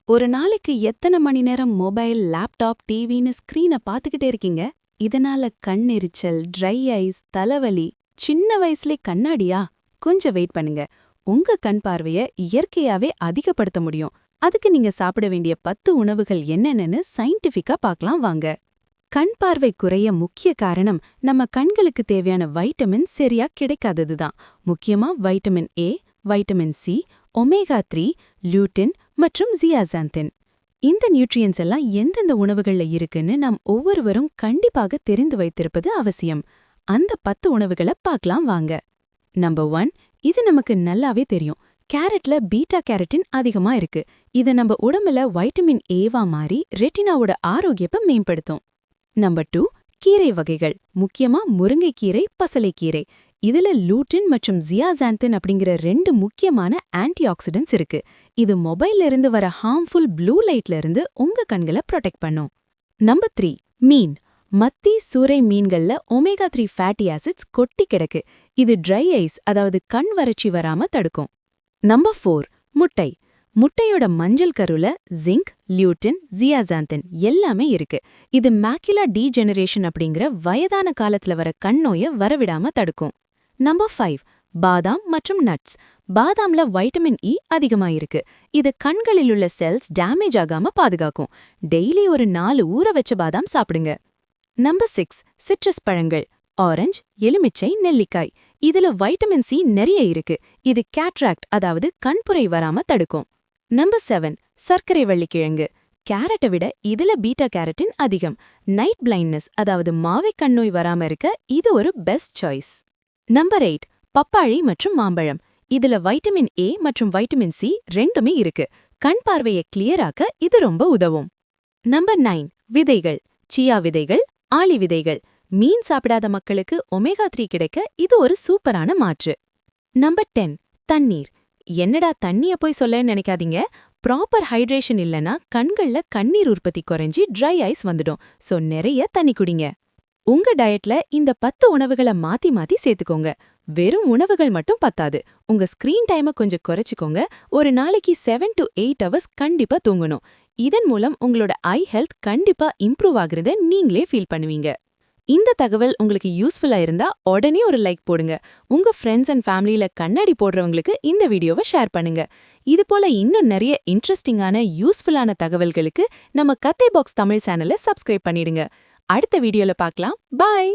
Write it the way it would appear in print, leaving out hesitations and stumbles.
ஒரு நாளைக்கு எத்தனை மணி நேரம் மொபைல், லேப்டாப், டிவின்னு ஸ்க்ரீனை பார்த்துக்கிட்டே இருக்கீங்க? இதனால கண் எரிச்சல், ட்ரை ஐஸ், தலைவலி, சின்ன வயசுலே கண்ணாடியா? கொஞ்சம் வெயிட் பண்ணுங்க. உங்க கண் பார்வைய இயற்கையாவே அதிகப்படுத்த முடியும். அதுக்கு நீங்க சாப்பிட வேண்டிய 10 உணவுகள் என்னென்னு சயின்டிஃபிக்கா பார்க்கலாம் வாங்க. கண் பார்வை குறைய முக்கிய காரணம் நம்ம கண்களுக்கு தேவையான வைட்டமின் சரியா கிடைக்காததுதான். முக்கியமா vitamin A, vitamin C, omega 3, lutein மற்றும் ஜியாசாந்தின். இந்த நியூட்ரியன்ஸ் எல்லாம் எந்தெந்த உணவுகள்ல இருக்குன்னு நாம் ஒவ்வொருவரும் கண்டிப்பாக தெரிந்து வைத்திருப்பது அவசியம். அந்த 10 உணவுகளை பார்க்கலாம் வாங்க. நம்பர் 1, இது நமக்கு நல்லாவே தெரியும். கேரட்ல பீட்டா கேரட்டின் அதிகமா இருக்கு. இது நம்ம உடம்புல வைட்டமின் ஏவா மாறி ரெட்டினாவோட ஆரோக்கியத்தை மேம்படுத்தும். நம்பர் 2, கீரை வகைகள், முக்கியமா முருங்கைக்கீரை, பசலைக்கீரை. இதுல லூட்டின் மற்றும் ஜியாசாந்தின் அப்படிங்கிற 2 முக்கியமான ஆன்டி ஆக்சிடென்ட்ஸ் இருக்கு. இது மொபைல்ல இருந்து வர ஹார்ம்ஃபுல் ப்ளூ லைட்ல இருந்து உங்க கண்களை ப்ரொடெக்ட் பண்ணும். நம்பர் 3, மீன். மத்தி, சூறை மீன்கள்ல ஒமேகா 3 ஃபேட்டி ஆசிட்ஸ் கொட்டி கிடக்கு. இது ட்ரை ஐஸ், அதாவது கண் வறட்சி வராம தடுக்கும். நம்பர் 4, முட்டை. முட்டையோட மஞ்சள் கருல ஜிங்க், லியூட்டின், ஜியாசாந்தின் எல்லாமே இருக்கு. இது மேக்குலா டீஜெனரேஷன் அப்படிங்கிற வயதான காலத்துல வர கண் நோயை வரவிடாம தடுக்கும். நம்பர் 5, பாதாம் மற்றும் நட்ஸ். பாதாம்ல வைட்டமின் இ அதிகமா இருக்கு. இது கண்களில் உள்ள செல்ஸ் டேமேஜ் ஆகாம பாதுகாக்கும். டெய்லி ஒரு 4 ஊற வச்ச பாதாம் சாப்பிடுங்க. நம்பர் 6, சிட்ரஸ் பழங்கள். ஆரஞ்சு, எலுமிச்சை, நெல்லிக்காய். இதுல வைட்டமின் சி நிறைய இருக்கு. இது கேட்ராக்ட், அதாவது கண்புரை வராம தடுக்கும். நம்பர் 7, சர்க்கரை வள்ளிக்கிழங்கு. கேரட்டை விட இதுல பீட்டா கேரட்டின் அதிகம். நைட் பிளைண்ட்னஸ், அதாவது மாவை கண்ணோய் வராம இருக்க இது ஒரு பெஸ்ட் சாய்ஸ். நம்பர் 8, பப்பாளி மற்றும் மாம்பழம். இதுல வைட்டமின் ஏ மற்றும் வைட்டமின் சி ரெண்டுமே இருக்கு. கண் பார்வையை கிளியராக்க இது ரொம்ப உதவும். நம்பர் 9, விதைகள். சியா விதைகள், ஆளி விதைகள். மீன் சாப்பிடாத மக்களுக்கு ஒமேகா 3 கிடைக்க இது ஒரு சூப்பரான மாற்று. நம்பர் 10, தண்ணீர். என்னடா தண்ணிய போய் சொல்லன்னு நினைக்காதீங்க. ப்ராப்பர் ஹைட்ரேஷன் இல்லனா கண்கள்ல கண்ணீர் உற்பத்தி குறைஞ்சி ட்ரை ஐஸ் வந்துடும். சோ நிறைய தண்ணி குடிங்க. உங்க டயட்ல இந்த 10 உணவுகளை மாத்தி மாத்தி சேர்த்துக்கோங்க. வெறும் உணவுகள் மட்டும் பத்தாது. உங்க ஸ்கிரீன் டைமை கொஞ்சம் குறைச்சிக்கோங்க. ஒரு நாளைக்கு 7 to 8 ஹவர்ஸ் கண்டிப்பா தூங்கணும். இதன் மூலம் உங்களோட ஐ ஹெல்த் கண்டிப்பா இம்ப்ரூவ் ஆகுறத நீங்களே ஃபீல் பண்ணுவீங்க. இந்த தகவல் உங்களுக்கு யூஸ்ஃபுல்லா இருந்தா உடனே ஒரு லைக் போடுங்க. உங்க ஃப்ரெண்ட்ஸ் அண்ட் ஃபேமிலியில கண்ணாடி போடுறவங்களுக்கு இந்த வீடியோவை ஷேர் பண்ணுங்க. இது போல இன்னும் நிறைய இன்ட்ரெஸ்டிங்கான யூஸ்ஃபுல்லான தகவல்களுக்கு நம்ம கதை பாக்ஸ் தமிழ் சேனலை சப்ஸ்கிரைப் பண்ணிடுங்க. அடுத்த வீடியோல பார்க்கலாம். பாய்.